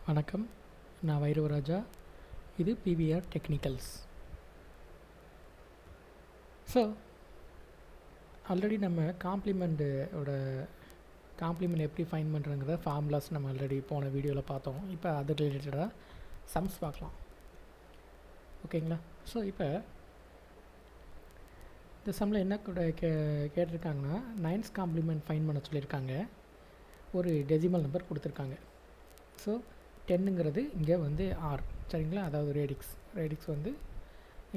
வணக்கம், நான் வைரவராஜா. இது பிவிஆர் டெக்னிக்கல்ஸ். ஸோ ஆல்ரெடி நம்ம காம்ப்ளிமெண்ட்டோட காம்ப்ளிமெண்ட் எப்படி ஃபைன் பண்ணுறங்கிற ஃபார்முலாஸ் நம்ம ஆல்ரெடி போன வீடியோவில் பார்த்தோம். இப்போ அது ரிலேட்டடாக சம்ஸ் பார்க்கலாம். ஓகேங்களா? ஸோ இப்போ இந்த சம்மில் என்ன கூட கேட்டிருக்காங்கன்னா, நைன்ஸ் காம்ப்ளிமெண்ட் ஃபைன் பண்ண சொல்லியிருக்காங்க. ஒரு டெசிமல் நம்பர் கொடுத்துருக்காங்க. ஸோ 10ங்கிறது இங்கே வந்து ஆர், சரிங்களா? அதாவது ரேடிக்ஸ் வந்து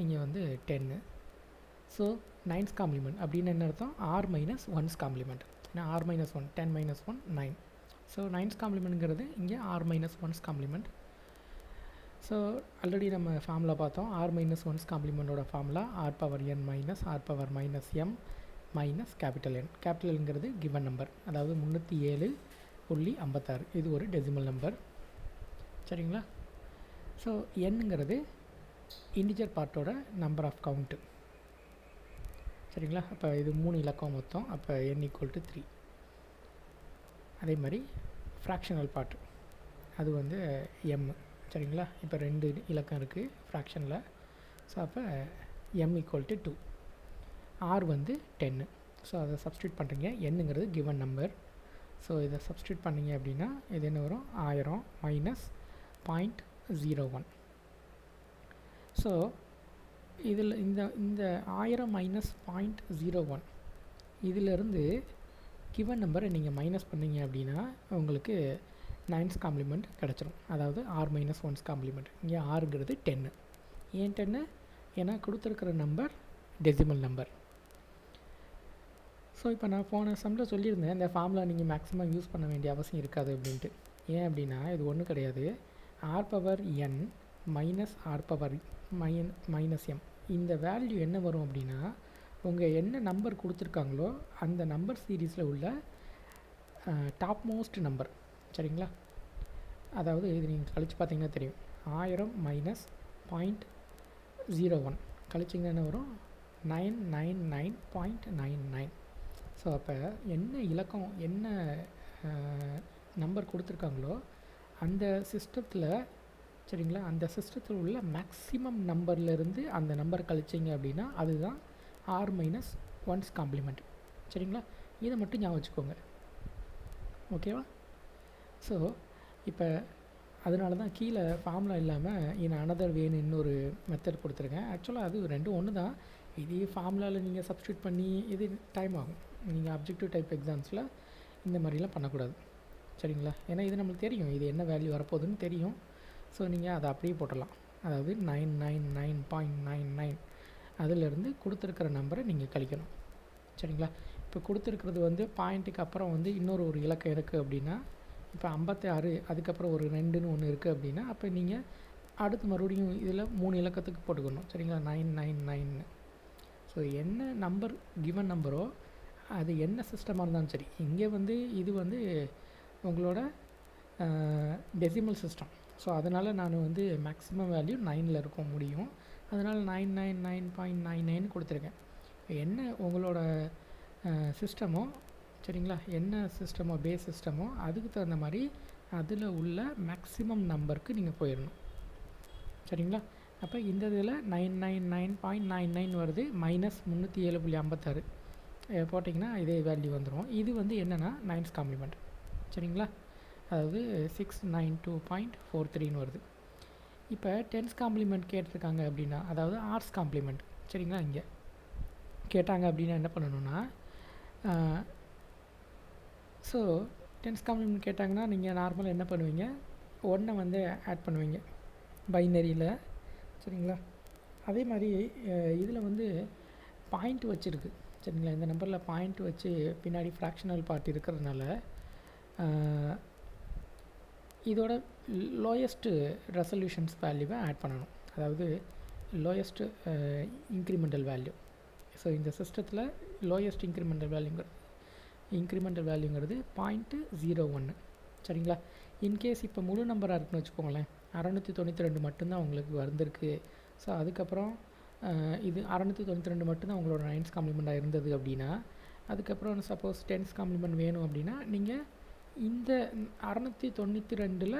இங்கே வந்து 10. ஸோ நைன்ஸ் காம்ப்ளிமெண்ட் அப்படின்னு என்ன அர்த்தம்? R minus one's complement. ஏன்னா r minus one, 10 minus 1 9. So nine's காம்ப்ளிமெண்ட்ங்கிறது இங்கே r minus one's complement. So already நம்ம ஃபார்முலா பார்த்தோம். ஆர் மைனஸ் ஒன்ஸ் காம்ப்ளிமெண்ட்டோட formula r power n minus r power minus m minus capital N. Capital என்கிறது given number, அதாவது 307.56. இது ஒரு decimal number, சரிங்களா? ஸோ என்னங்கிறது இன்டிஜர் பார்ட்டோட நம்பர் ஆஃப் கவுண்ட்டு, சரிங்களா? அப்போ இது 3 இலக்கம் மொத்தம். அப்போ n = 3. அதே மாதிரி ஃப்ராக்ஷனல் பார்ட் அது வந்து m, சரிங்களா? இப்போ 2 இலக்கம் இருக்குது ஃப்ராக்ஷனில். ஸோ அப்போ m = 2. r வந்து 10. ஸோ அதை சப்ஸ்டியூட் பண்ணுறீங்க. என்னங்கிறது கிவன் நம்பர். ஸோ இதை சப்ஸ்டியூட் பண்ணிங்க அப்படின்னா இது என்ன வரும்? 1000 மைனஸ் 0.01. ஸோ இதில் இந்த 1000 மைனஸ் 0.01 இதிலிருந்து கிவன் நம்பரை நீங்கள் மைனஸ் பண்ணிங்க அப்படின்னா உங்களுக்கு நைன்ஸ் காம்ப்ளிமெண்ட் கிடச்சிரும். அதாவது ஆர் மைனஸ் ஒன்ஸ் காம்ப்ளிமெண்ட். இங்கே ஆறுங்கிறது 10. ஏன் 10? ஏன்னா கொடுத்துருக்கிற நம்பர் டெசிமல் நம்பர். ஸோ இப்போ நான் போன சம்மில் சொல்லியிருந்தேன், இந்த ஃபார்முலா நீங்கள் மேக்ஸிமம் யூஸ் பண்ண வேண்டிய அவசியம் இருக்காது அப்படின்ட்டு. ஏன் அப்படின்னா இது ஒன்றும் கிடையாது. R power n minus r power minus m, இந்த வேல்யூ என்ன வரும் அப்படின்னா உங்கள் என்ன நம்பர் கொடுத்துருக்காங்களோ அந்த நம்பர் சீரீஸில் உள்ள டாப் மோஸ்ட் நம்பர், சரிங்களா? அதாவது இது நீங்கள் கழித்து பார்த்தீங்கன்னா தெரியும். 1000 மைனஸ் 0.01 கழிச்சிங்கன்னா என்ன வரும்? 999.99. ஸோ அப்போ என்ன இலக்கம், என்ன நம்பர் கொடுத்துருக்காங்களோ அந்த சிஸ்டத்தில், சரிங்களா, அந்த சிஸ்டத்தில் உள்ள மேக்ஸிமம் நம்பர்லேருந்து அந்த நம்பர் கழிச்சிங்க அப்படின்னா அதுதான் ஆர் மைனஸ் ஒன்ஸ் காம்ப்ளிமெண்ட், சரிங்களா? இதை மட்டும் ஞாபகம் வச்சுக்கோங்க, ஓகேவா? ஸோ இப்போ அதனால தான் கீழே ஃபார்முலா இல்லாமல் அனதர் வேன்னு இன்னொரு மெத்தட் கொடுத்துருக்கேன். ஆக்சுவலாக அது ரெண்டும் ஒன்று தான். இதே ஃபார்முலாவில் நீங்கள் சப்ஸ்டியூட் பண்ணி இது டைம் ஆகும். நீங்கள் அப்ஜெக்டிவ் டைப் எக்ஸாம்ஸில் இந்த மாதிரிலாம் பண்ணக்கூடாது, சரிங்களா? ஏன்னா இது நம்மளுக்கு தெரியும், இது என்ன வேல்யூ வரப்போகுதுன்னு தெரியும். ஸோ நீங்கள் அதை அப்படியே போட்டலாம். அதாவது 999.99 அதிலிருந்து கொடுத்துருக்கிற நம்பரை நீங்கள் கழிக்கணும், சரிங்களா? இப்போ கொடுத்துருக்கிறது வந்து பாயிண்ட்டுக்கு அப்புறம் வந்து இன்னொரு ஒரு இலக்கம் இருக்குது அப்படின்னா, இப்போ 56 அதுக்கப்புறம் ஒரு 2ன்னு ஒன்று இருக்குது அப்படின்னா அப்போ நீங்கள் அடுத்து மறுபடியும் இதில் 3 இலக்கத்துக்கு போட்டுக்கணும், சரிங்களா? 999. ஸோ என்ன நம்பர் கிவன் நம்பரோ அது என்ன சிஸ்டமாக இருந்தாலும் சரி. இங்கே வந்து இது வந்து உங்களோட டெசிமல் சிஸ்டம். ஸோ அதனால் நான் வந்து மேக்ஸிமம் வேல்யூ 9ல் இருக்க முடியும். அதனால் 999.99 கொடுத்துருக்கேன். என்ன உங்களோட சிஸ்டமோ, சரிங்களா, என்ன சிஸ்டமோ பேஸ் சிஸ்டமோ அதுக்கு தகுந்த மாதிரி அதில் உள்ள மேக்ஸிமம் நம்பருக்கு நீங்கள் போயிடணும், சரிங்களா? அப்போ இந்த இதில் 999.99 வருது, மைனஸ் 307.56 போட்டிங்கன்னா இதே வேல்யூ வந்துடும். இது வந்து என்னென்னா நைன்ஸ் காம்ப்ளிமெண்ட், சரிங்களா? அதாவது 692.43 வருது. இப்போ டென்ஸ் காம்ப்ளிமெண்ட் கேட்டிருக்காங்க அப்படின்னா, அதாவது ஆர்ஸ் காம்ப்ளிமெண்ட், சரிங்களா, இங்கே கேட்டாங்க அப்படின்னா என்ன பண்ணணும்னா, ஸோ டென்ஸ் காம்ப்ளிமெண்ட் கேட்டாங்கன்னா நீங்கள் நார்மலாக என்ன பண்ணுவீங்க? 1 வந்து ஆட் பண்ணுவீங்க பைனரியில், சரிங்களா? அதே மாதிரி இதில் வந்து பாயிண்ட் வச்சுருக்கு, சரிங்களா? இந்த நம்பரில் பாயிண்ட் வச்சு பின்னாடி ஃப்ராக்ஷனல் பார்ட் இருக்கிறதுனால இதோட லோயஸ்ட்டு ரெசல்யூஷன்ஸ் வேல்யூவை ஆட் பண்ணணும், அதாவது லோயஸ்ட்டு இன்க்ரிமெண்டல் வேல்யூ. ஸோ இந்த சிஸ்டத்தில் லோயஸ்ட் இன்க்ரிமெண்டல் வேல்யூங்கிறது 0.01, சரிங்களா? இன்கேஸ் இப்போ முழு நம்பராக இருக்குன்னு வச்சுக்கோங்களேன், 692 மட்டும்தான் உங்களுக்கு வந்திருக்கு. ஸோ அதுக்கப்புறம் இது 692 மட்டும்தான் உங்களோட நைன்ஸ் காம்ப்ளிமெண்ட்டாக இருந்தது அப்படின்னா, அதுக்கப்புறம் சப்போஸ் டென்ஸ் காம்ப்ளிமெண்ட் வேணும் அப்படின்னா நீங்கள் இந்த 692ல்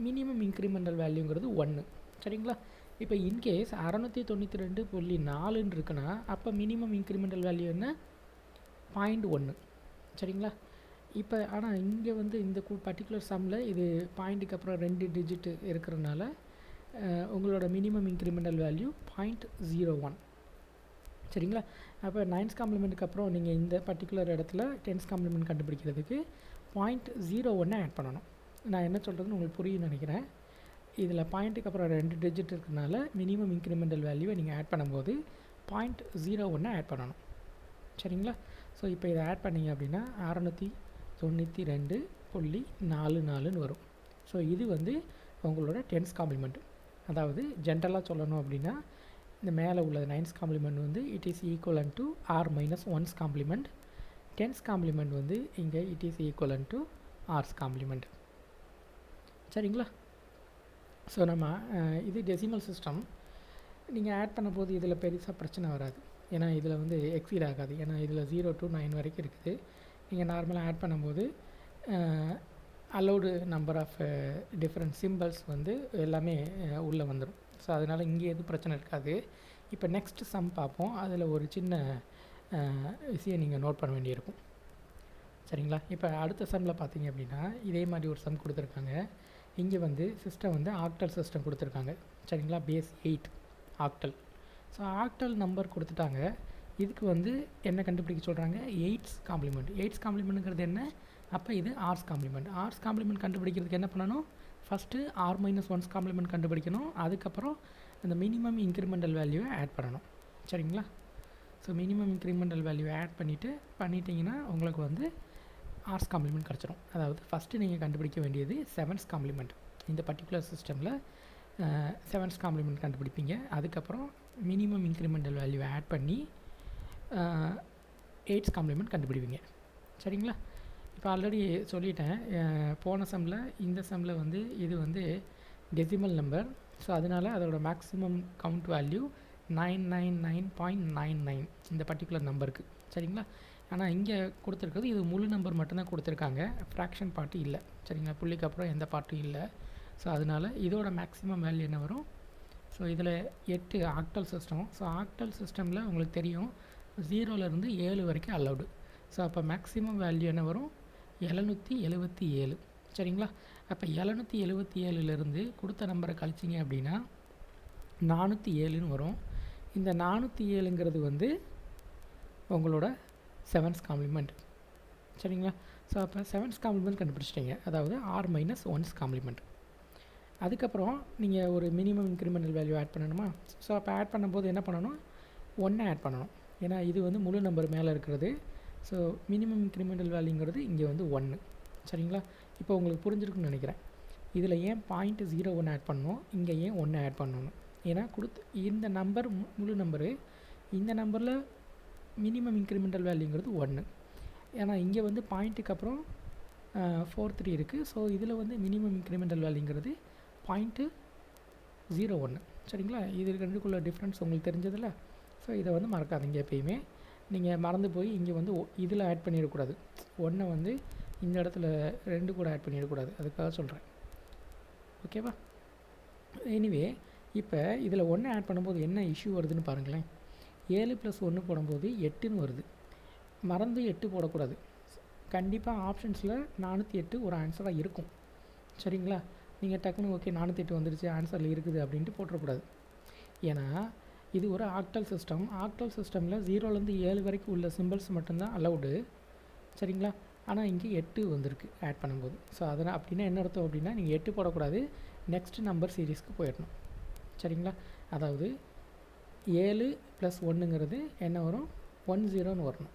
மினிமம் இன்க்ரிமெண்டல் வேல்யூங்கிறது 1. சரிங்களா? இப்போ இன்கேஸ் 692.4 இருக்குன்னா அப்போ மினிமம் இன்க்ரிமெண்டல் வேல்யூ என்ன? 0.1. சரிங்களா? இப்போ ஆனால் இங்கே வந்து இந்த பர்டிகுலர் சம்மில் இது பாயிண்ட்டுக்கு அப்புறம் 2 டிஜிட் இருக்கிறதுனால உங்களோட மினிமம் இன்க்ரிமெண்டல் வேல்யூ 0.01. சரிங்களா? அப்போ 9th காம்ப்ளிமெண்ட்டுக்கு அப்புறம் நீங்கள் இந்த பர்டிகுலர் இடத்துல 10th காம்ப்ளிமெண்ட் கண்டுபிடிக்கிறதுக்கு 0.01 ஆட் பண்ணணும். நான் என்ன சொல்கிறதுன்னு உங்களுக்கு புரியும்னு நினைக்கிறேன். இதில் பாயிண்ட்டுக்கு அப்புறம் 2 டிஜிட் இருக்கிறதுனால மினிமம் இன்க்ரிமெண்டல் வேல்யூவை நீங்கள் ஆட் பண்ணும்போது 0.01 ஆட் பண்ணணும். சரிங்களா? ஸோ இப்போ இதை ஆட் பண்ணிங்க அப்படின்னா 692.44 வரும். ஸோ இது வந்து உங்களோட 10th காம்ப்ளிமெண்ட். அதாவது ஜென்ரலாக சொல்லணும் அப்படின்னா இந்த மேலே உள்ள 9th காம்ப்ளிமெண்ட் வந்து it is equivalent to r-1's complement. 10th complement வந்து இங்கே it is equivalent to r's complement. சரிங்களா? ஸோ நம்ம இது டெசிமல் சிஸ்டம். நீங்கள் ஆட் பண்ணும்போது இதில் பெருசாக பிரச்சனை வராது. ஏன்னா இதில் வந்து எக்ஸீட் ஆகாது. ஏன்னா இதில் 0 to 9 வரைக்கும் இருக்குது. நீங்கள் நார்மலாக ஆட் பண்ணும்போது allowed number of different symbols வந்து எல்லாமே உள்ளே வந்துடும். ஸோ அதனால் இங்கே எதுவும் பிரச்சனை இருக்காது. இப்போ நெக்ஸ்ட் சம் பார்ப்போம். அதில் ஒரு சின்ன விஷயம் நீங்கள் நோட் பண்ண வேண்டியிருக்கும். சரிங்களா? இப்போ அடுத்த சம்மில் பார்த்தீங்க அப்படின்னா இதே மாதிரி ஒரு சம் கொடுத்துருக்காங்க. இங்கே வந்து சிஸ்டம் வந்து ஆக்டல் சிஸ்டம் கொடுத்துருக்காங்க. சரிங்களா? Base 8 octal. So octal number கொடுத்துட்டாங்க. இதுக்கு வந்து என்ன கண்டுபிடிக்க சொல்கிறாங்க? 8's complement. 8's காம்ப்ளிமெண்ட்டுங்கிறது என்ன? அப்போ இது r's காம்ப்ளிமெண்ட். r's காம்ப்ளிமெண்ட் கண்டுபிடிக்கிறதுக்கு என்ன பண்ணணும்? ஃபஸ்ட்டு r-1's காம்ப்ளிமெண்ட் கண்டுபிடிக்கணும். அதுக்கப்புறம் அந்த மினிமம் இன்க்ரிமெண்டல் வேல்யூவை ஆட் பண்ணணும். சரிங்களா? ஸோ மினிமம் இன்க்ரிமெண்டல் வேல்யூவை ஆட் பண்ணிட்டீங்கன்னா உங்களுக்கு வந்து r's காம்ப்ளிமெண்ட் கிடச்சிரும். அதாவது ஃபஸ்ட்டு நீங்கள் கண்டுபிடிக்க வேண்டியது 7's காம்ப்ளிமெண்ட். இந்த பர்டிகுலர் சிஸ்டமில் 7's காம்ப்ளிமெண்ட் கண்டுபிடிப்பீங்க. அதுக்கப்புறம் மினிமம் இன்க்ரிமெண்டல் வேல்யூவை ஆட் பண்ணி 8's காம்ப்ளிமெண்ட் கண்டுபிடிப்பீங்க. சரிங்களா? இப்போ ஆல்ரெடி சொல்லிட்டேன் போன சம்மில். இந்த சம்மில் வந்து இது வந்து டெசிமல் நம்பர். ஸோ அதனால் அதோட மேக்ஸிமம் கவுண்ட் வேல்யூ 999.99 இந்த பர்டிகுலர் நம்பருக்கு. சரிங்களா? ஆனால் இங்கே கொடுத்துருக்கிறது இது முழு நம்பர் மட்டும்தான் கொடுத்துருக்காங்க. ஃப்ராக்ஷன் பார்ட்டு இல்லை. சரிங்களா? புள்ளிக்கு அப்புறம் எந்த பார்ட்டும் இல்லை. ஸோ அதனால் இதோட மேக்ஸிமம் வேல்யூ என்ன வரும்? ஸோ இதில் 8 ஆக்டல் சிஸ்டம். ஸோ ஆக்டல் சிஸ்டமில் உங்களுக்கு தெரியும் 0லேருந்து 7 வரைக்கும் அலௌடு. ஸோ அப்போ மேக்ஸிமம் வேல்யூ என்ன வரும்? 777. சரிங்களா? அப்போ 777லேருந்து கொடுத்த நம்பரை கழிச்சிங்க அப்படின்னா 407ன்னு வரும். இந்த 407ங்கிறது வந்து உங்களோட 7's காம்ப்ளிமெண்ட். சரிங்களா? ஸோ அப்போ 7's காம்ப்ளிமெண்ட் கண்டுபிடிச்சிட்டிங்க. அதாவது r-1's காம்ப்ளிமெண்ட். அதுக்கப்புறம் நீங்கள் ஒரு மினிமம் இன்க்ரிமெண்டல் வேல்யூ ஆட் பண்ணணுமா? ஸோ அப்போ ஆட் பண்ணும்போது என்ன பண்ணணும்? 1 ஆட் பண்ணணும். ஏன்னா இது வந்து முழு நம்பர் மேலே இருக்கிறது. ஸோ மினிமம் இன்க்ரிமெண்டல் வேல்யூங்கிறது இங்கே வந்து 1. சரிங்களா? இப்போ உங்களுக்கு புரிஞ்சிருக்குன்னு நினைக்கிறேன். இதில் ஏன் 0.01 ஆட் பண்ணணும், இங்கே ஏன் 1 ஆட் பண்ணணும்? ஏன்னா இந்த நம்பர் முழு நம்பரு. இந்த நம்பரில் மினிமம் இன்க்ரிமெண்டல் வேல்யூங்கிறது 1. ஏன்னா இங்கே வந்து பாயிண்ட்டுக்கு அப்புறம் 43 இருக்குது. ஸோ இதில் வந்து மினிமம் இன்க்ரிமெண்டல் வேல்யூங்கிறது 0.01. சரிங்களா? இது ரெண்டுக்குள்ள டிஃப்ரென்ஸ் உங்களுக்கு தெரிஞ்சதில்ல. ஸோ இதை வந்து மறக்காதீங்க. எப்பயுமே நீங்கள் மறந்து போய் இங்கே வந்து இதில் ஆட் பண்ணிடக்கூடாது. 1 வந்து இந்த இடத்துல 2 கூட ஆட் பண்ணிடக்கூடாது. அதுக்காக சொல்கிறேன். ஓகேவா? எனிவே இப்போ இதில் 1 ஆட் பண்ணும்போது என்ன இஷ்யூ வருதுன்னு பாருங்களேன். 7 + 1 போடும்போது 8ன்னு வருது. மறந்து 8 போடக்கூடாது. கண்டிப்பாக ஆப்ஷன்ஸில் 408 ஒரு ஆன்சராக இருக்கும். சரிங்களா? நீங்கள் டக்குன்னு ஓகே 408 வந்துடுச்சு ஆன்சரில் இருக்குது அப்படின்ட்டு போட்டுறக்கூடாது. ஏன்னா இது ஒரு ஆக்டல் சிஸ்டம். ஆக்டல் சிஸ்டமில் 0லேருந்து 7 வரைக்கும் உள்ள சிம்பிள்ஸ் மட்டும்தான் அலௌடு. சரிங்களா? ஆனால் இங்கே 8 வந்திருக்கு ஆட் பண்ணும்போது. ஸோ அதனால் அப்படின்னா என்ன அர்த்தம் அப்படின்னா நீங்கள் 8 போடக்கூடாது. நெக்ஸ்ட் நம்பர் சீரீஸ்க்கு போயிடணும். சரிங்களா? அதாவது 7 + 1ங்கிறது என்ன வரும்? 10ன்னு வரணும்.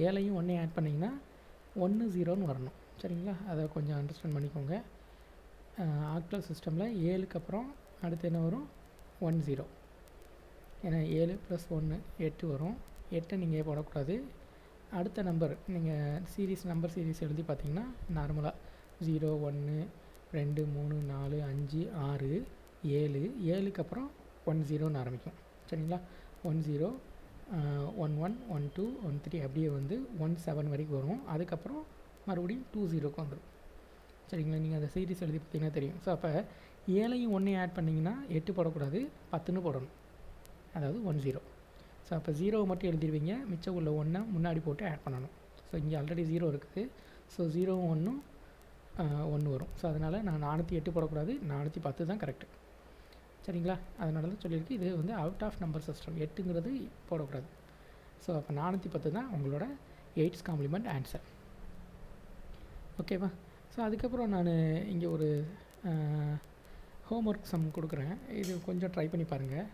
7ஐயும் 1ஐயும் ஆட் பண்ணிங்கன்னா 10ன்னு வரணும். சரிங்களா? அதை கொஞ்சம் அண்டர்ஸ்டாண்ட் பண்ணிக்கோங்க. ஆக்டல் சிஸ்டமில் 7க்கு அப்புறம் அடுத்து என்ன வரும்? 10. ஏன்னா 7 + 1 8 வரும். 8 நீங்கள் போடக்கூடாது. அடுத்த நம்பர் நீங்கள் நம்பர் சீரீஸ் எழுதி பார்த்தீங்கன்னா நார்மலாக 0 1 2 3 4 5 6 7 7க்கு அப்புறம் 10ன்னு ஆரம்பிக்கும். சரிங்களா? 10 11 12 13 அப்படியே வந்து 17 வரைக்கும் வரும். அதுக்கப்புறம் மறுபடியும் 20க்கு வந்துடும். சரிங்களா? நீங்கள் அந்த சீரிஸ் எழுதி பார்த்தீங்கன்னா தெரியும். ஸோ அப்போ 7ஐயும் 1ஐயும் ஆட் பண்ணிங்கன்னா 8 போடக்கூடாது, 10ன்னு போடணும். அதாவது 10. ஸோ அப்போ 0 மட்டும் எழுதிடுவீங்க, மிச்சம் உள்ள 1 முன்னாடி போட்டு ஆட் பண்ணணும். ஸோ இங்கே ஆல்ரெடி 0 இருக்குது. ஸோ 0வும் 1ம் 1 வரும். ஸோ அதனால் நான் 408 போடக்கூடாது, 410 தான் கரெக்டு. சரிங்களா? அதனால தான் சொல்லியிருக்கு இது வந்து அவுட் ஆஃப் நம்பர் சிஸ்டம், 8ங்கிறது போடக்கூடாது. ஸோ அப்போ 410 தான் உங்களோட 8th காம்ப்ளிமெண்ட் ஆன்சர். ஓகேவா? ஸோ அதுக்கப்புறம் நான் இங்கே ஒரு ஹோம் ஒர்க் சம் கொடுக்குறேன். இது கொஞ்சம் ட்ரை பண்ணி பாருங்கள்.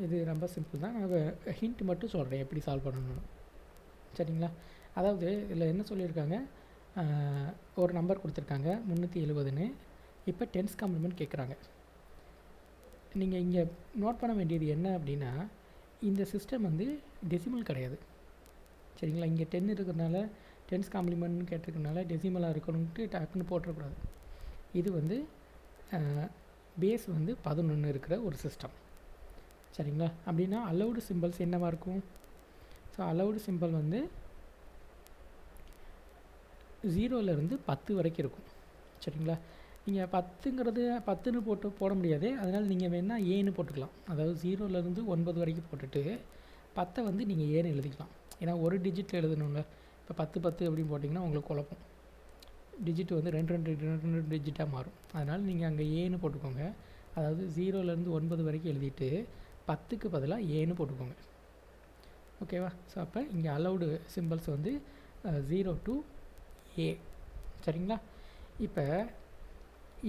இது ரொம்ப சிம்பிள் தான். நான் ஹிண்ட் மட்டும் சொல்கிறேன் எப்படி சால்வ் பண்ணணும்னு. சரிங்களா? அதாவது இதில் என்ன சொல்லியிருக்காங்க, ஒரு நம்பர் கொடுத்துருக்காங்க 370ன்னு. இப்போ 10th காம்ப்ளிமெண்ட் கேட்குறாங்க. நீங்கள் இங்கே நோட் பண்ண வேண்டியது என்ன அப்படின்னா, இந்த சிஸ்டம் வந்து டெசிமல் கிடையாது. சரிங்களா? இங்கே 10 இருக்கிறதுனால 10th காம்ப்ளிமெண்ட்னு கேட்டிருக்கனால டெசிமலாக இருக்கணும்ட்டு டக்குன்னு போட்டுறக்கூடாது. இது வந்து பேஸ் வந்து 11 இருக்கிற ஒரு சிஸ்டம். சரிங்களா? அப்படின்னா அலௌடு சிம்பிள்ஸ் என்னவாக இருக்கும்? ஸோ அலௌடு சிம்பிள் வந்து 0லேருந்து 10 வரைக்கும் இருக்கும். சரிங்களா? நீங்கள் 10ங்கிறது 10ன்னு போட முடியாது. அதனால் நீங்கள் வேணால் ஏன்னு போட்டுக்கலாம். அதாவது 0லேருந்து 9 வரைக்கும் போட்டுட்டு 10 வந்து நீங்கள் ஏன்னு எழுதிக்கலாம். ஏன்னா ஒரு டிஜிட் எழுதணுங்க. இப்போ 10 அப்படின்னு போட்டிங்கன்னா உங்களுக்கு குழப்பம். டிஜிட் வந்து 2 டிஜிட்டாக மாறும். அதனால் நீங்கள் அங்கே ஏன்னு போட்டுக்கோங்க. அதாவது 0லேருந்து 9 வரைக்கும் எழுதிட்டு 10க்கு பதிலாக ஏன்னு போட்டுக்கோங்க. ஓகேவா? ஸோ அப்போ இங்கே அலௌடு சிம்பிள்ஸ் வந்து 0 to A. சரிங்களா? இப்போ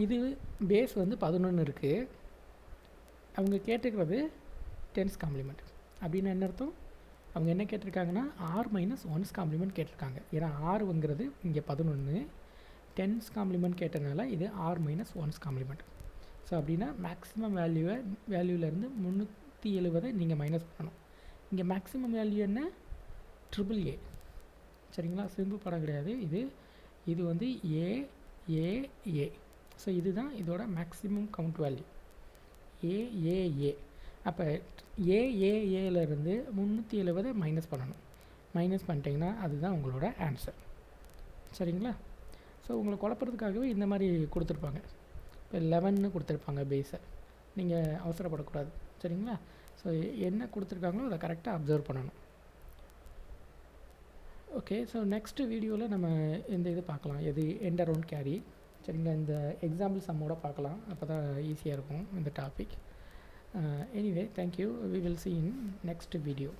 இது பேஸ் வந்து 11 இருக்குது. அவங்க கேட்டுக்கிறது 10th காம்ப்ளிமெண்ட். அப்படின்னு என்ன அர்த்தம்? அவங்க என்ன கேட்டிருக்காங்கன்னா R - 1's காம்ப்ளிமெண்ட் கேட்டிருக்காங்க. ஏன்னா ஆறுங்கிறது இங்கே 11, 10th காம்ப்ளிமெண்ட் கேட்டனால இது R - 1's காம்ப்ளிமெண்ட். ஸோ அப்படின்னா மேக்ஸிமம் வேல்யூலேருந்து 370 நீங்கள் மைனஸ் பண்ணணும். இங்கே மேக்ஸிமம் வேல்யூ என்ன? AAA. சரிங்களா? சிம்பிள் படம் கிடையாது. இது வந்து AAA. ஸோ இதுதான் இதோட மேக்ஸிமம் கவுண்ட் வேல்யூ AAA. அப்போ AAAலேருந்து 370 மைனஸ் பண்ணணும். மைனஸ் பண்ணிட்டீங்கன்னா அதுதான் உங்களோட ஆன்சர். சரிங்களா? ஸோ உங்களை குழப்பறதுக்காகவே இந்த மாதிரி கொடுத்துருப்பாங்க. இப்போ 11ன்னு கொடுத்துருப்பாங்க பேஸை. நீங்கள் அவசரப்படக்கூடாது. சரிங்களா? ஸோ என்ன கொடுத்துருக்காங்களோ அதை கரெக்டாக அப்சர்வ் பண்ணணும். ஓகே. ஸோ நெக்ஸ்ட்டு வீடியோவில் நம்ம இந்த இது பார்க்கலாம், எது எண்ட் அரவுண்ட் கேரி. சரிங்களா? இந்த எக்ஸாம்பிள் சம்மோட பார்க்கலாம். அப்போ தான் ஈஸியாக இருக்கும் இந்த topic. Anyway, thank you. We will see in next video.